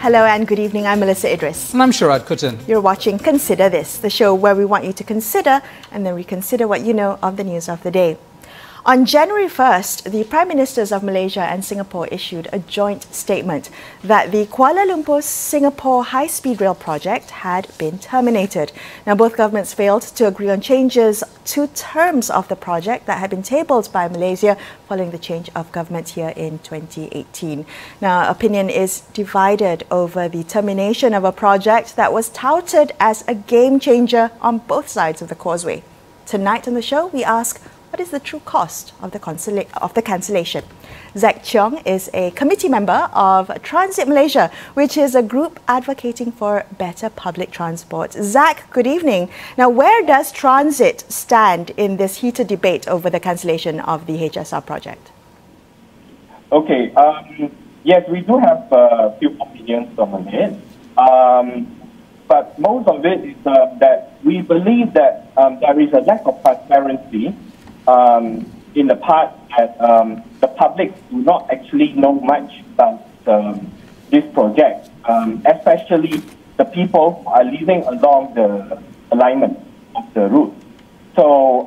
Hello and good evening. I'm Melisa Idris. And I'm Sharaad Kuttan. You're watching Consider This, the show where we want you to consider and then reconsider what you know of the news of the day. On January 1st, the Prime Ministers of Malaysia and Singapore issued a joint statement that the Kuala Lumpur-Singapore high-speed rail project had been terminated. Now, both governments failed to agree on changes to terms of the project that had been tabled by Malaysia following the change of government here in 2018. Now, opinion is divided over the termination of a project that was touted as a game changer on both sides of the causeway. Tonight on the show, we ask, what is the true cost of the cancellation? Zac Cheong is a committee member of Transit Malaysia, which is a group advocating for better public transport. Zac, good evening. Now, where does Transit stand in this heated debate over the cancellation of the HSR project? Okay, yes, we do have a few opinions on it. But most of it is that we believe that there is a lack of transparency in the part that the public do not actually know much about this project, especially the people who are living along the alignment of the route. So,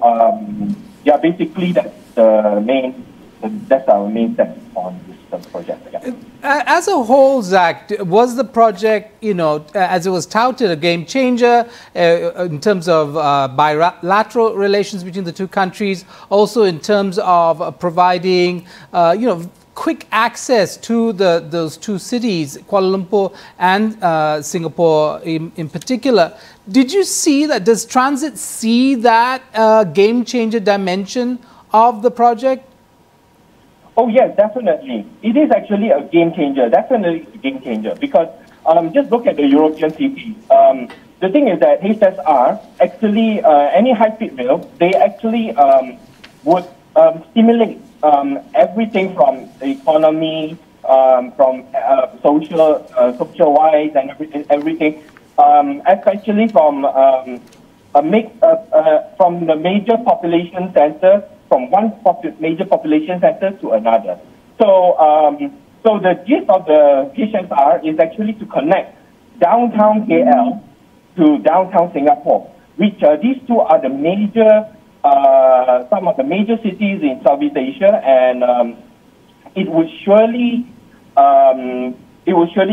yeah, basically that's our main step on this project. Yeah. As a whole, Zac, was the project, as it was touted, a game changer in terms of bilateral relations between the two countries, also in terms of providing, quick access to those two cities, Kuala Lumpur and Singapore in particular? Did you see that? Does Transit see that game changer dimension of the project? Oh, yes, definitely. It is actually a game changer, definitely a game changer, because just look at the European cities. The thing is that HSR, actually, any high-speed rail, they actually would stimulate everything from the economy, from social-wise and everything, especially from the major population centers, from one major population center to another. So, so the gist of the HSR is actually to connect downtown KL to downtown Singapore, which these two are the major, some of the major cities in Southeast Asia, and it would surely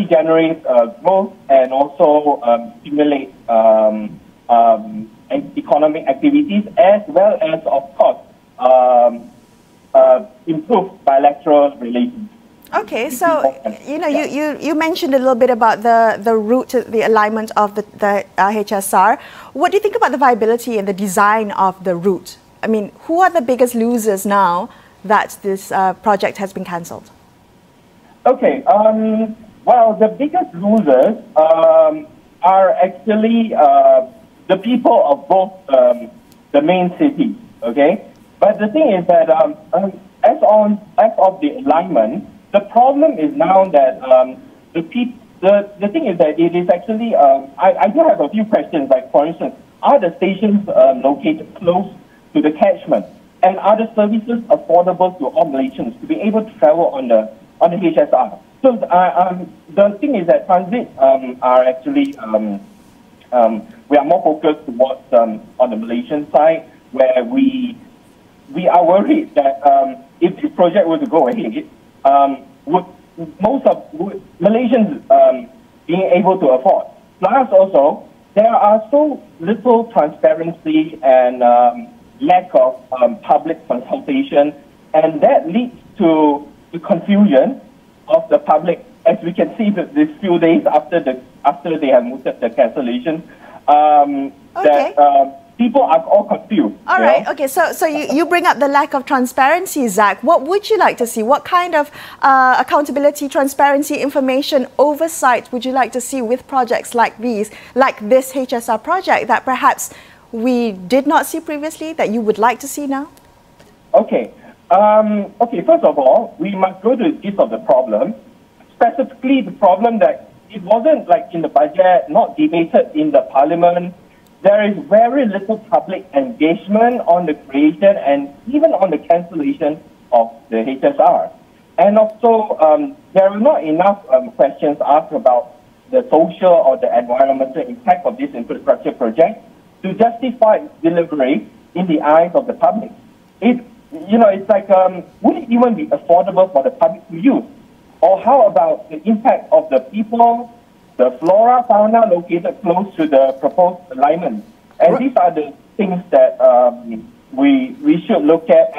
generate growth and also stimulate economic activities, as well as, of course, improve bilateral relations. Okay, so you mentioned a little bit about the route, the alignment of the HSR. What do you think about the viability and the design of the route? I mean, who are the biggest losers now that this project has been cancelled? Okay, well, the biggest losers are actually the people of both the main cities. Okay. But the thing is that as of the alignment, the problem is now that the thing is that it is actually I do have a few questions. Like, for instance, are the stations located close to the catchment, and are the services affordable to all Malaysians to be able to travel on the HSR? So the thing is that Transit are actually we are more focused towards on the Malaysian side, where we are worried that if this project were to go ahead, would Malaysians being able to afford? Plus, also, there are so little transparency and lack of public consultation, and that leads to the confusion of the public, as we can see these few days after they have mooted the cancellation. Okay. That people are all confused. All right. Okay. So you bring up the lack of transparency, Zac. What would you like to see? What kind of accountability, transparency, information, oversight would you like to see with projects like these, like this HSR project that perhaps we did not see previously, that you would like to see now? Okay. Okay. First of all, we must go to the gist of the problem. Specifically, the problem that it wasn't like in the budget, not debated in the parliament. There is very little public engagement on the creation and even on the cancellation of the HSR. And also, there are not enough questions asked about the social or the environmental impact of this infrastructure project to justify its delivery in the eyes of the public. It's like, would it even be affordable for the public to use? Or how about the impact of the people, the flora, fauna located close to the proposed alignment? And these are the things that we should look at,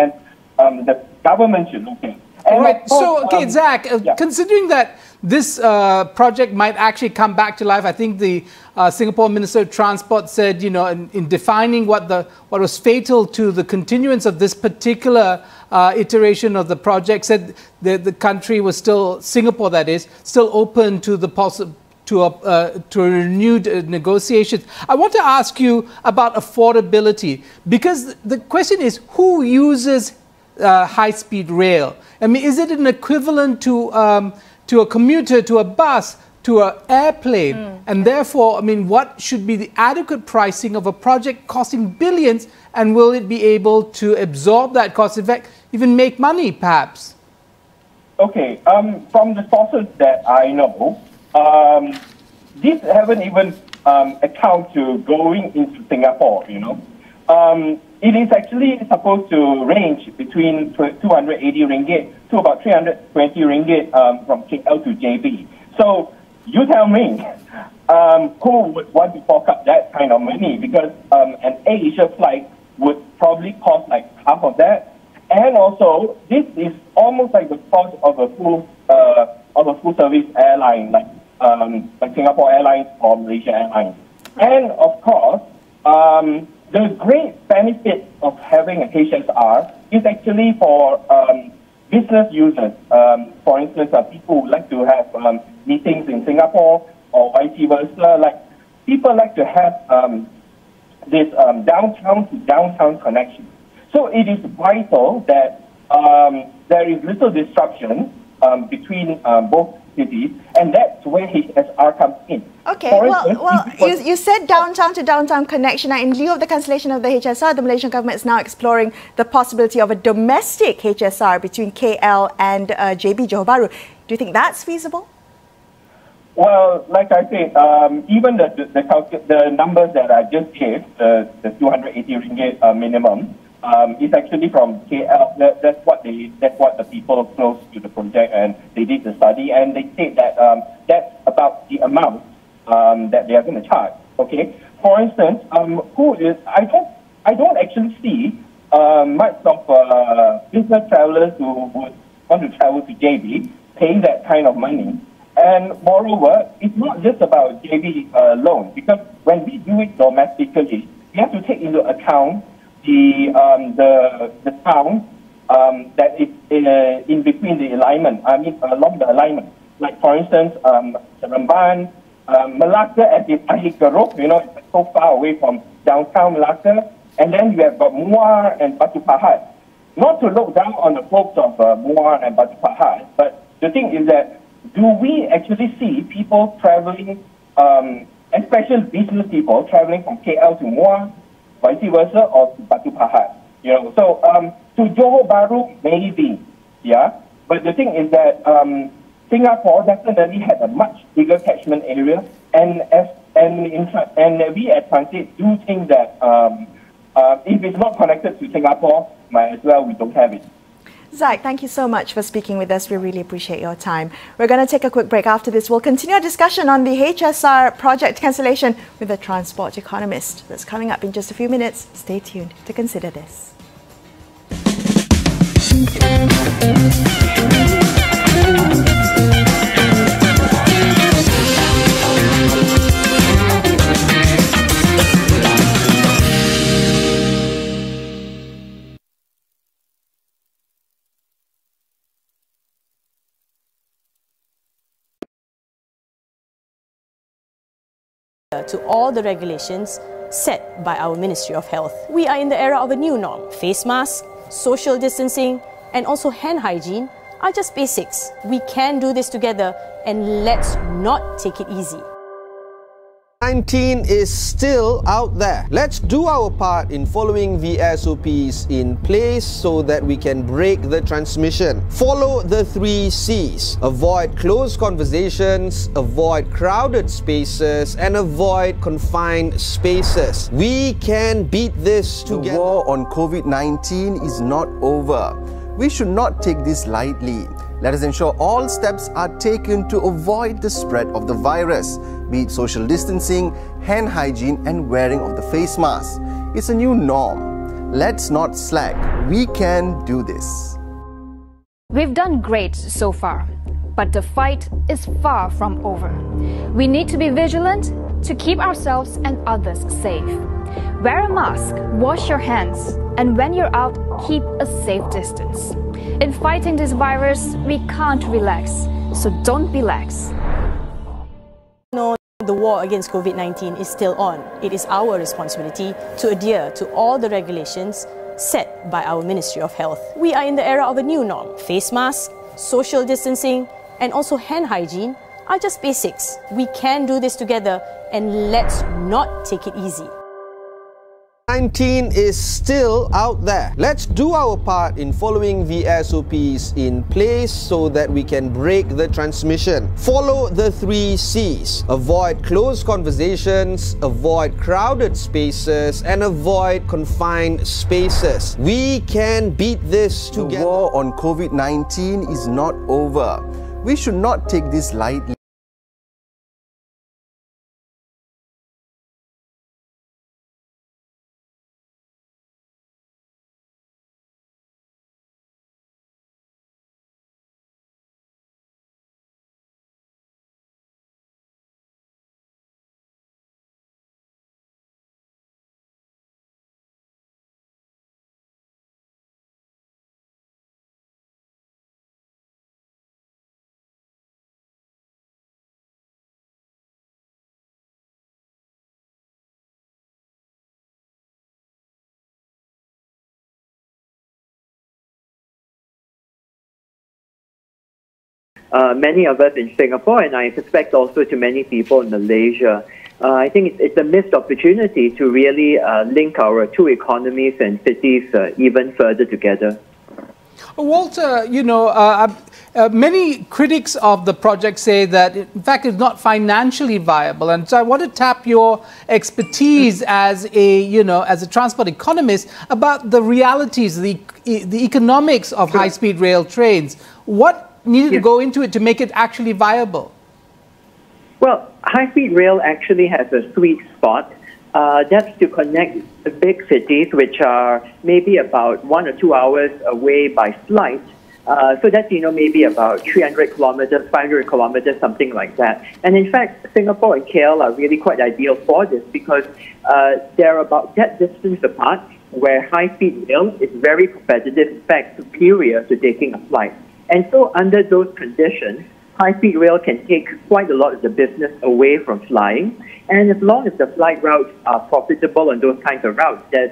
and the government should look at. And right. Course, so, okay, Zac, considering that this project might actually come back to life, I think the Singapore Minister of Transport said, in defining what was fatal to the continuance of this particular iteration of the project, said the country was still, Singapore that is, still open to the to renewed negotiations. I want to ask you about affordability, because the question is, who uses high-speed rail? I mean, is it an equivalent to a commuter, to a bus, to an airplane? And therefore, I mean, what should be the adequate pricing of a project costing billions, and will it be able to absorb that cost, in fact, even make money, perhaps? Okay, from the sources that I know, these haven't even account to going into Singapore, It is actually supposed to range between 280 ringgit to about 320 ringgit from KL to JB. So you tell me, who would want to fork up that kind of money? Because an Asia flight would probably cost like half of that. And also, this is almost like the cost of a full service airline, like Singapore Airlines or Malaysia Airlines. And of course, the great benefit of having a HSR is actually for business users. For instance, people who like to have meetings in Singapore or vice versa. Like, people like to have this downtown to downtown connection. So it is vital that there is little disruption between both cities, and that's where HSR comes in. Okay, you said downtown to downtown connection. Now, in lieu of the cancellation of the HSR, the Malaysian government is now exploring the possibility of a domestic HSR between KL and JB, Johor Bahru. Do you think that's feasible? Well, like I said, even the numbers that I just gave, the 280 ringgit minimum, is actually from KL. That's what the people close to the project, and they did the study, and they said that that's about the amount that they are going to charge. Okay. For instance, I don't actually see much of business travelers who would want to travel to JB paying that kind of money. And moreover, it's not just about JB alone, because when we do it domestically, we have to take into account the town that is in between the alignment. I mean, along the alignment. Like, for instance, Seremban, Melaka at the Akhir Keruk, it's so far away from downtown Melaka. And then you have got Muar and Batu Pahat. Not to look down on the folks of Muar and Batu Pahat, but the thing is that, do we actually see people traveling, especially business people traveling from KL to Muar, vice versa, or to Batu Pahat? So to Johor Bahru, maybe, But the thing is that Singapore definitely has a much bigger catchment area, and we at Transit do think that if it's not connected to Singapore, might as well we don't have it. Zac, thank you so much for speaking with us. We really appreciate your time. We're going to take a quick break. After this, we'll continue our discussion on the HSR project cancellation with a transport economist. That's coming up in just a few minutes. Stay tuned to consider this. To all the regulations set by our Ministry of Health. We are in the era of a new norm. Face masks, social distancing, and also hand hygiene are just basics. We can do this together, and let's not take it easy. COVID-19 is still out there. Let's do our part in following the SOPs in place so that we can break the transmission. Follow the 3 C's. Avoid closed conversations, avoid crowded spaces, and avoid confined spaces. We can beat this together. The war on COVID-19 is not over. We should not take this lightly. Let us ensure all steps are taken to avoid the spread of the virus, be it social distancing, hand hygiene, and wearing of the face mask. It's a new norm. Let's not slack. We can do this. We've done great so far, but the fight is far from over. We need to be vigilant to keep ourselves and others safe. Wear a mask, wash your hands, and when you're out, keep a safe distance. In fighting this virus, we can't relax, so don't be lax. No, the war against COVID-19 is still on. It is our responsibility to adhere to all the regulations set by our Ministry of Health. We are in the era of a new norm. Face masks, social distancing, and also hand hygiene are just basics. We can do this together, and let's not take it easy. COVID-19 is still out there. Let's do our part in following the SOPs in place so that we can break the transmission. Follow the 3 C's. Avoid closed conversations, avoid crowded spaces, and avoid confined spaces. We can beat this together. The war on COVID-19 is not over. We should not take this lightly. Many of us in Singapore, and I suspect also to many people in Malaysia, I think it's a missed opportunity to really link our 2 economies and cities even further together. Walter, you know, many critics of the project say that, in fact, it's not financially viable. And so I want to tap your expertise as a, you know, as a transport economist about the realities, the economics of high-speed rail trains. What needed to go into it to make it actually viable? Well, high-speed rail actually has a sweet spot. That's to connect the big cities, which are maybe about 1 or 2 hours away by flight. So that's, you know, maybe about 300 kilometers, 500 kilometers, something like that. And in fact, Singapore and KL are really quite ideal for this because they're about that distance apart, where high-speed rail is very competitive, in fact, superior to taking a flight. And so under those conditions, high-speed rail can take quite a lot of the business away from flying. And as long as the flight routes are profitable on those kinds of routes, there's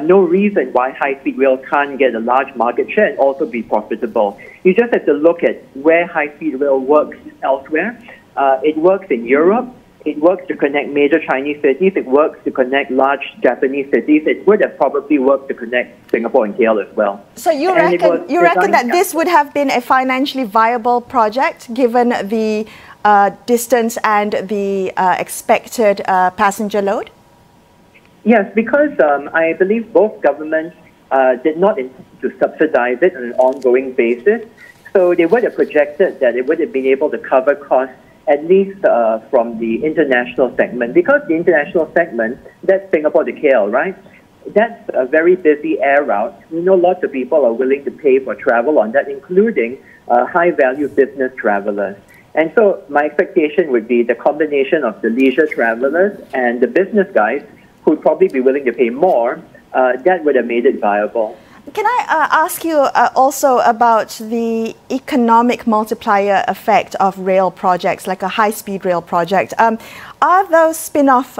no reason why high-speed rail can't get a large market share and also be profitable. You just have to look at where high-speed rail works elsewhere. It works in Europe. It works to connect major Chinese cities. It works to connect large Japanese cities. It would have probably worked to connect Singapore and KL as well. So you reckon that this would have been a financially viable project given the distance and the expected passenger load? Yes, because I believe both governments did not intend to subsidize it on an ongoing basis. So they would have projected that it would have been able to cover costs at least from the international segment. Because the international segment, that's Singapore to KL, right? That's a very busy air route. We know lots of people are willing to pay for travel on that, including high-value business travelers. And so my expectation would be the combination of the leisure travelers and the business guys who'd probably be willing to pay more, that would have made it viable. Can I ask you also about the economic multiplier effect of rail projects, like a high-speed rail project? Are those spin-off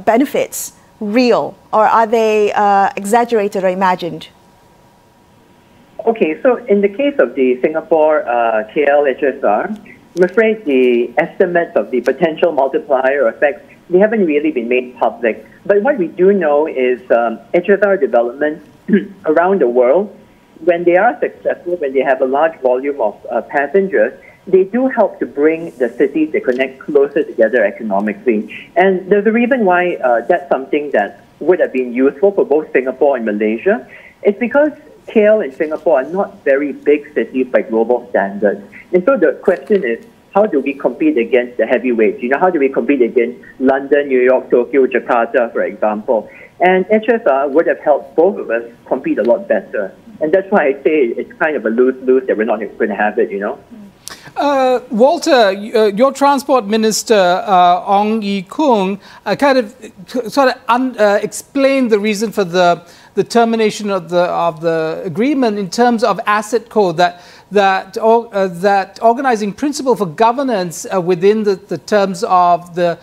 benefits real, or are they exaggerated or imagined? Okay, so in the case of the Singapore KL HSR, I'm afraid the estimates of the potential multiplier effects, they haven't really been made public. But what we do know is HSR developments around the world, when they are successful, when they have a large volume of passengers, they do help to bring the cities they connect closer together economically. And there's a reason why that's something that would have been useful for both Singapore and Malaysia. It's because KL and Singapore are not very big cities by global standards. And so the question is, how do we compete against the heavyweights? You know, how do we compete against London, New York, Tokyo, Jakarta, for example? And HSR would have helped both of us compete a lot better. And that's why I say it's kind of a lose-lose that we're not going to have it, you know. Walter, your transport minister, Ong Ye Kung, kind of explained the reason for the termination of the agreement in terms of asset code, that organizing principle for governance within the terms of the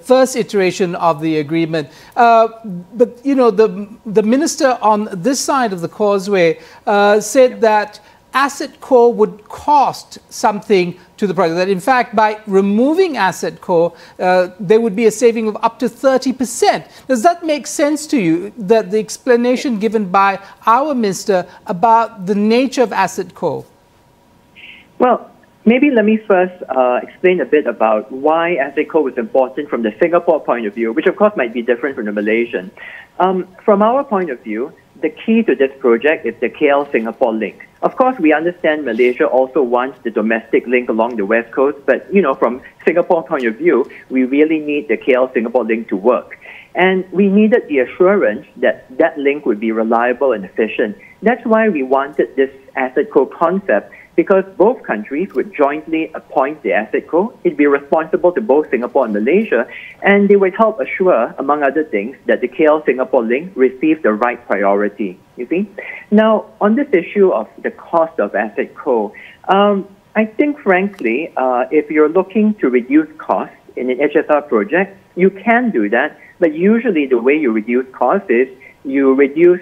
first iteration of the agreement. But you know, the minister on this side of the causeway said that asset core would cost something to the project. That in fact, by removing asset core, there would be a saving of up to 30%. Does that make sense to you, that the explanation given by our minister about the nature of asset core? Well, maybe let me first explain a bit about why asset core was important from the Singapore point of view, which of course might be different from the Malaysian. From our point of view, the key to this project is the KL-Singapore link. Of course, we understand Malaysia also wants the domestic link along the west coast, but you know, from Singapore point of view, we really need the KL-Singapore link to work. And we needed the assurance that that link would be reliable and efficient. That's why we wanted this asset co concept, because both countries would jointly appoint the asset co. It'd be responsible to both Singapore and Malaysia, and they would help assure, among other things, that the KL-Singapore link receives the right priority, you see. Now, on this issue of the cost of asset co, I think, frankly, if you're looking to reduce costs in an HSR project, you can do that, but usually the way you reduce costs is you reduce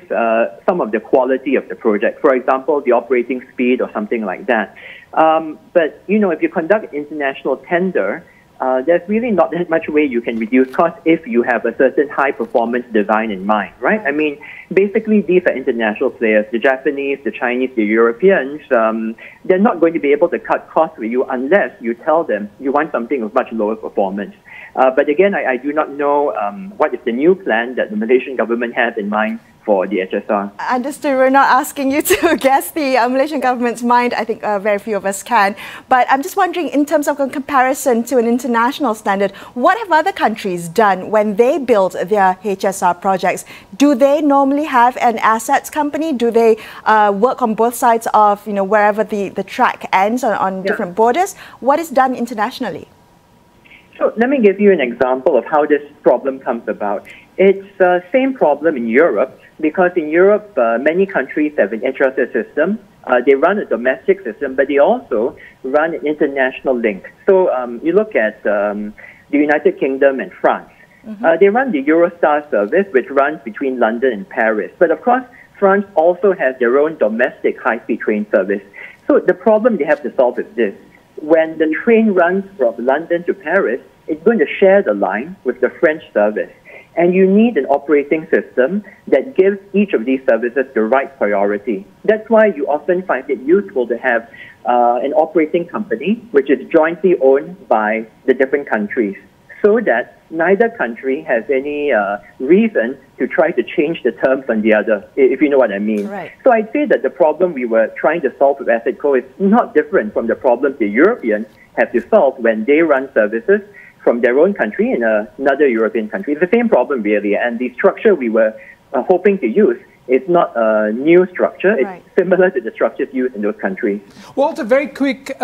some of the quality of the project. For example, the operating speed or something like that. But, you know, if you conduct international tender, there's really not that much way you can reduce costs if you have a certain high-performance design in mind, right? I mean, basically, these are international players. The Japanese, the Chinese, the Europeans, they're not going to be able to cut costs with you unless you tell them you want something of much lower performance. But again, I do not know what is the new plan that the Malaysian government has in mind for the HSR. Understood. We're not asking you to guess the Malaysian government's mind. I think very few of us can. But I'm just wondering, in terms of a comparison to an international standard, what have other countries done when they build their HSR projects? Do they normally have an assets company? Do they work on both sides of, you know, wherever the track ends on different borders? What is done internationally? So let me give you an example of how this problem comes about. It's the same problem in Europe, because in Europe, many countries have an HSR system. They run a domestic system, but they also run an international link. So you look at the United Kingdom and France. They run the Eurostar service, which runs between London and Paris. But of course, France also has their own domestic high-speed train service. So the problem they have to solve is this. When the train runs from London to Paris, it's going to share the line with the French service. And you need an operating system that gives each of these services the right priority. That's why you often find it useful to have an operating company which is jointly owned by the different countries, so that neither country has any reason to try to change the terms on the other, if you know what I mean. Right. So I'd say that the problem we were trying to solve with Asset Co is not different from the problems the Europeans have to solve when they run services from their own country in another European country. It's the same problem, really, and the structure we were hoping to use is not a new structure. It's similar to the structures used in those countries. Walter, very quick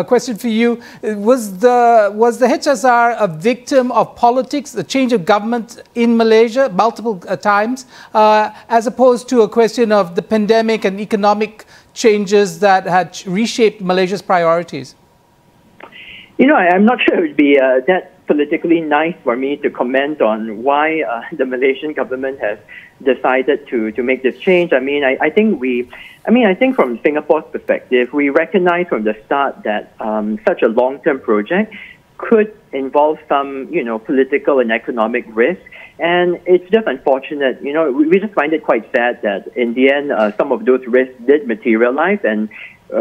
question for you. Was the HSR a victim of politics, the change of government in Malaysia multiple times, as opposed to a question of the pandemic and economic changes that had reshaped Malaysia's priorities? You know, I'm not sure it would be that politically nice for me to comment on why the Malaysian government has decided to make this change. I mean, I think from Singapore's perspective, we recognize from the start that such a long-term project could involve some, political and economic risk. And it's just unfortunate, we just find it quite sad that in the end, some of those risks did materialize, and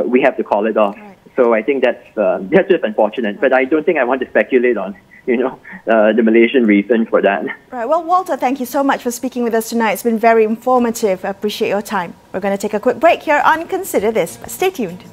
we have to call it off. Right. So I think that's just unfortunate. But I don't think I want to speculate on, the Malaysian reason for that. Right. Well, Walter, thank you so much for speaking with us tonight. It's been very informative. I appreciate your time. We're going to take a quick break here on Consider This. But stay tuned.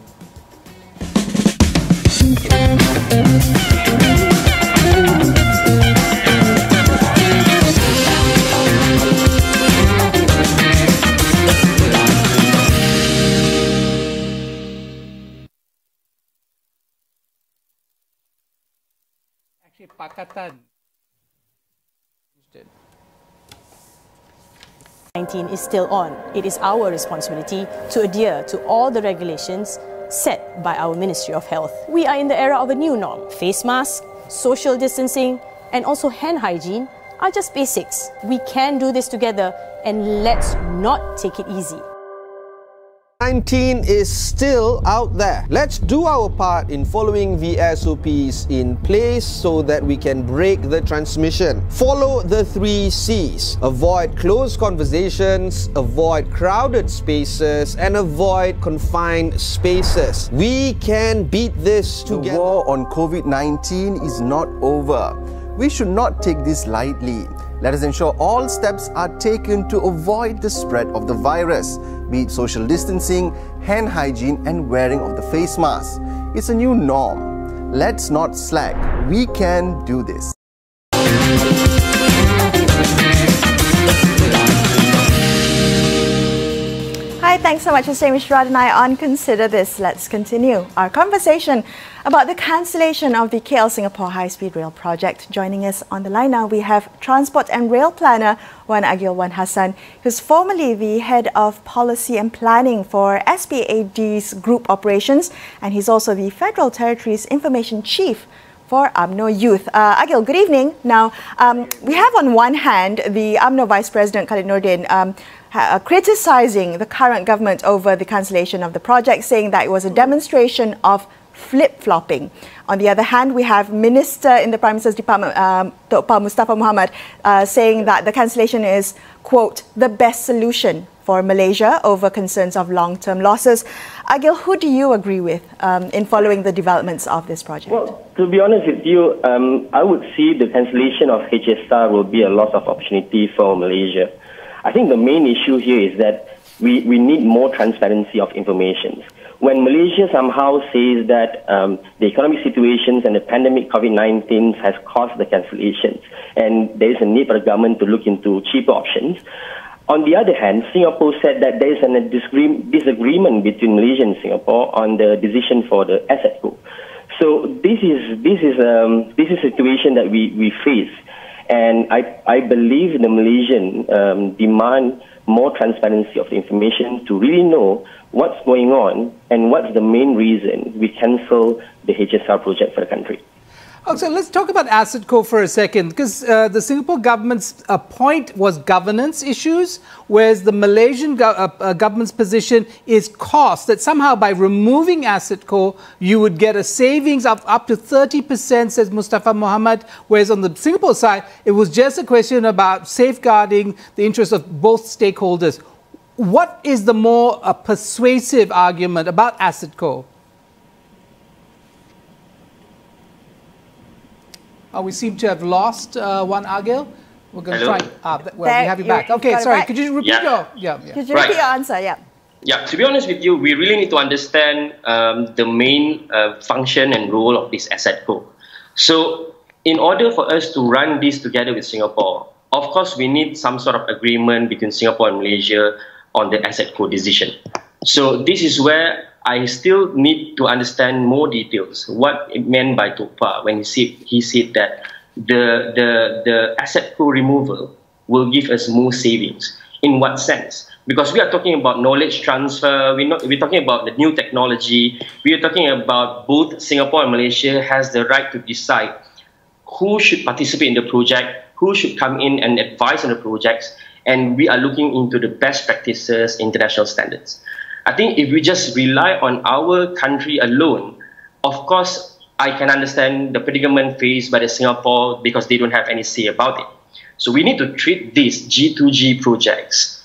Pakatan. 19 is still on. It is our responsibility to adhere to all the regulations set by our Ministry of Health. We are in the era of a new norm. Face masks, social distancing, and also hand hygiene are just basics. We can do this together, and let's not take it easy. 19 is still out there. Let's do our part in following the SOPs in place so that we can break the transmission. Follow the 3 C's. Avoid closed conversations, avoid crowded spaces, and avoid confined spaces. We can beat this together. The war on COVID-19 is not over. We should not take this lightly. Let us ensure all steps are taken to avoid the spread of the virus, be it social distancing, hand hygiene, and wearing of the face mask. It's a new norm. Let's not slack. We can do this. Hi, thanks so much for staying with Sharaad and I on Consider This. Let's continue our conversation about the cancellation of the KL-Singapore High-Speed Rail project. Joining us on the line now, we have Transport and Rail Planner Wan Agyl Wan Hassan, who's formerly the Head of Policy and Planning for SPAD's Group Operations, and he's also the Federal Territories Information Chief for UMNO Youth. Agyl, good evening. Now, we have on one hand the UMNO Vice President Khalid Nordin criticizing the current government over the cancellation of the project, saying that it was a demonstration of flip-flopping. On the other hand, we have Minister in the Prime Minister's Department, Dr. Mustafa Muhammad, saying that the cancellation is, quote, the best solution for Malaysia over concerns of long-term losses. Agyl, who do you agree with in following the developments of this project? Well, to be honest with you, I would see the cancellation of HSR will be a loss of opportunity for Malaysia. I think the main issue here is that we need more transparency of information. When Malaysia somehow says that the economic situations and the pandemic COVID-19 has caused the cancellations, and there is a need for the government to look into cheaper options. On the other hand, Singapore said that there is a disagreement between Malaysia and Singapore on the decision for the assetcode. So this is a situation that we face. And I believe the Malaysian demand more transparency of the information to really know what's going on and what's the main reason we cancel the HSR project for the country. So let's talk about AssetCode for a second, because the Singapore government's point was governance issues, whereas the Malaysian government's position is cost, that somehow by removing AssetCode, you would get a savings of up to 30%, says Mustafa Muhammad, whereas on the Singapore side, it was just a question about safeguarding the interests of both stakeholders. What is the more persuasive argument about AssetCode? We seem to have lost Wan Agyl. We're going to try. We have you back. Okay, sorry. Could you repeat your? Could you repeat your answer? Yeah. To be honest with you, we really need to understand the main function and role of this asset code. So, in order for us to run this together with Singapore, of course, we need some sort of agreement between Singapore and Malaysia on the asset code decision. So, this is where I still need to understand more details. What it meant by Tokpa when he said that the asset code removal will give us more savings. In what sense? Because we are talking about knowledge transfer. We're talking about the new technology. We are talking about both Singapore and Malaysia has the right to decide who should participate in the project, who should come in and advise on the projects, and we are looking into the best practices, international standards. I think if we just rely on our country alone, of course, I can understand the predicament faced by the Singapore because they don't have any say about it. So we need to treat these G2G projects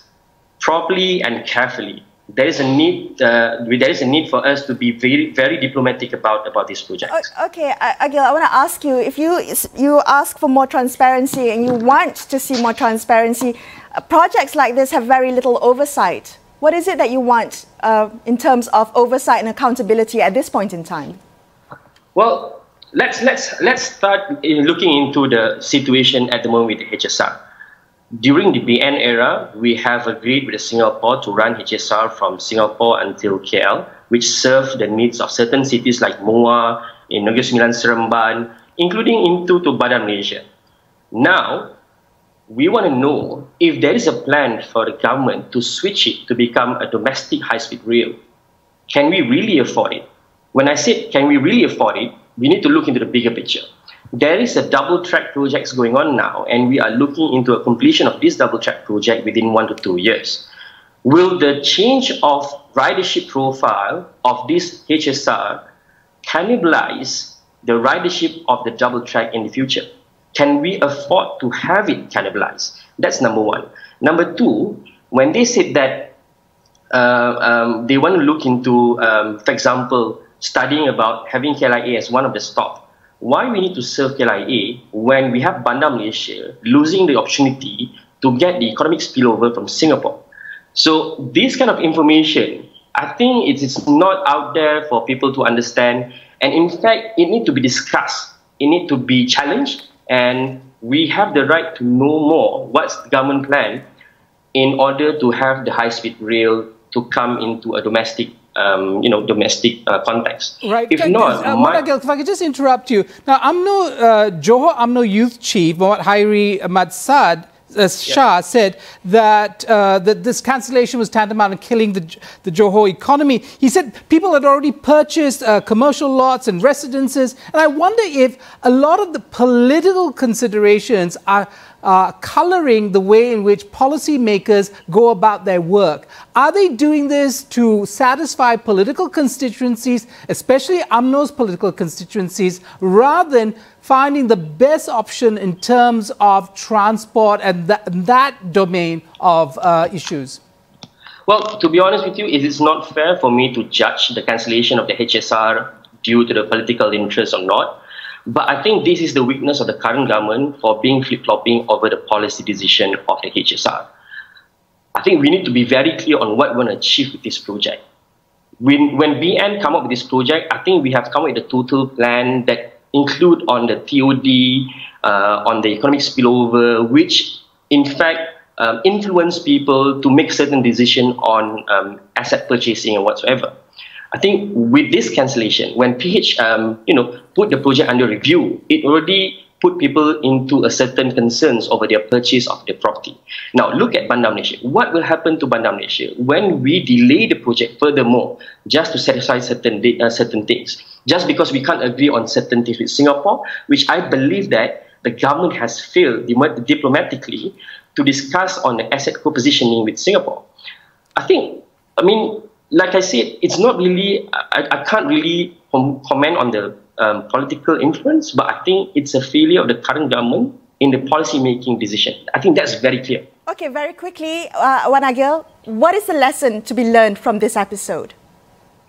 properly and carefully. There is a need. There is a need for us to be very diplomatic about these projects. Okay, Agyl, I want to ask you, if you ask for more transparency and you want to see more transparency, projects like this have very little oversight. What is it that you want in terms of oversight and accountability at this point in time? Well, let's start looking into the situation at the moment with the HSR. During the BN era, we have agreed with Singapore to run HSR from Singapore until KL, which serve the needs of certain cities like Muar, in Negeri Sembilan, Seremban, including into Badan Malaysia. Now, we want to know if there is a plan for the government to switch it to become a domestic high-speed rail. Can we really afford it? When I said, can we really afford it, we need to look into the bigger picture. There is a double-track project going on now, and we are looking into a completion of this double-track project within 1 to 2 years. Will the change of ridership profile of this HSR cannibalize the ridership of the double-track in the future? Can we afford to have it cannibalized? That's number one. Number two, when they said that they want to look into, for example, studying about having KLIA as one of the stop, why we need to serve KLIA when we have Bandar Malaysia losing the opportunity to get the economic spillover from Singapore? So this kind of information, I think it is not out there for people to understand. And in fact, it needs to be discussed. It needs to be challenged. And we have the right to know more what's the government plan in order to have the high-speed rail to come into a domestic context. Right. If not, Wan Agyl, if I could just interrupt you. Now, Johor UMNO Youth Chief, Muhammad Hairi Ahmad Shah said that this cancellation was tantamount to killing the Johor economy. He said people had already purchased commercial lots and residences. And I wonder if a lot of the political considerations are colouring the way in which policymakers go about their work. Are they doing this to satisfy political constituencies, especially UMNO's political constituencies, rather than finding the best option in terms of transport and that domain of issues? Well, to be honest with you, it is not fair for me to judge the cancellation of the HSR due to the political interest or not. But I think this is the weakness of the current government for being flip-flopping over the policy decision of the HSR. I think we need to be very clear on what we want to achieve with this project. When BN come up with this project, I think we have come up with a total plan that include on the TOD, on the economic spillover, which in fact influence people to make certain decisions on asset purchasing and whatsoever. I think with this cancellation, when PH put the project under review, it already put people into a certain concerns over their purchase of the property. Now, look at Bandar Malaysia. What will happen to Bandar Malaysia when we delay the project furthermore just to satisfy certain things? Just because we can't agree on certain things with Singapore, which I believe that the government has failed diplomatically to discuss on the asset co-positioning with Singapore. Like I said, it's not really, I can't really comment on the political influence, but I think it's a failure of the current government in the policy-making decision. I think that's very clear. Okay, very quickly, Wan Agyl, what is the lesson to be learned from this episode?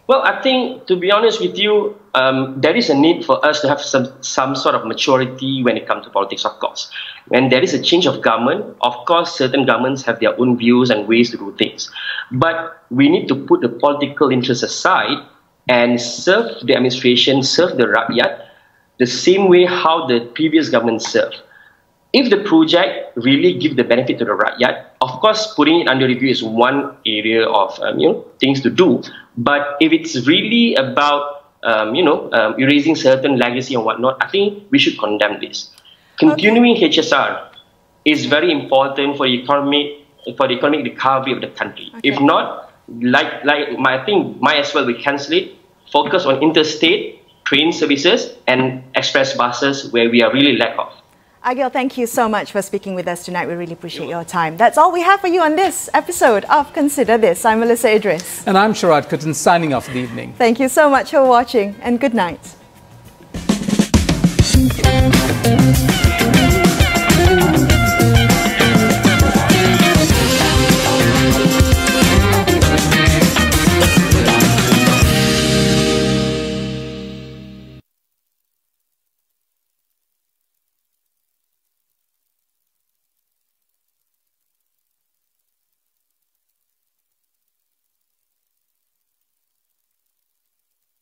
Well, I think, to be honest with you, there is a need for us to have some sort of maturity when it comes to politics, of course. When there is a change of government, of course, certain governments have their own views and ways to do things. But we need to put the political interests aside and serve the administration, serve the rakyat, the same way how the previous government served. If the project really gives the benefit to the rakyat, of course, putting it under review is one area of things to do. But if it's really about erasing certain legacy and whatnot, I think we should condemn this. Continuing HSR is very important for the economic recovery of the country. Okay. If not, I think might as well we cancel it. Focus on interstate train services and express buses where we are really lack of. Agyl, thank you so much for speaking with us tonight. We really appreciate your time. That's all we have for you on this episode of Consider This. I'm Melisa Idris. And I'm Sharaad Kuttan, signing off for the evening. Thank you so much for watching, and good night.